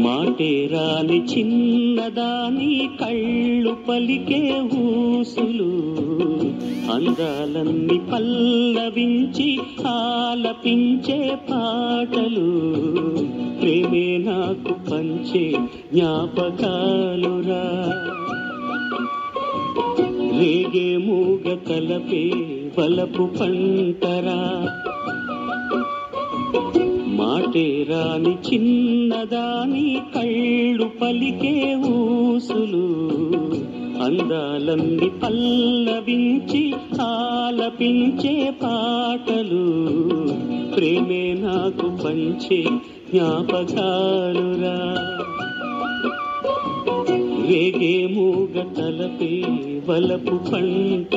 మాటే రాని చిన్నదాని కళ్ళు పలికే ఊసులు, అందాలన్నీ పల్లవించి ఆలపించే పాటలు, ప్రేమే నాకు పంచే జ్ఞాపకాలురా. రేగే మూగ తలపే వలపు పంటరా. మాటే రాని చిన్నదాని కళ్ళు పలికే ఊసులు, అందాలన్నీ పల్లవించి ఆలపించే పాటలు, ప్రేమే నాకు పంచే జ్ఞాపకాలురా. రేగే మూగ తలపే వలపు పంట.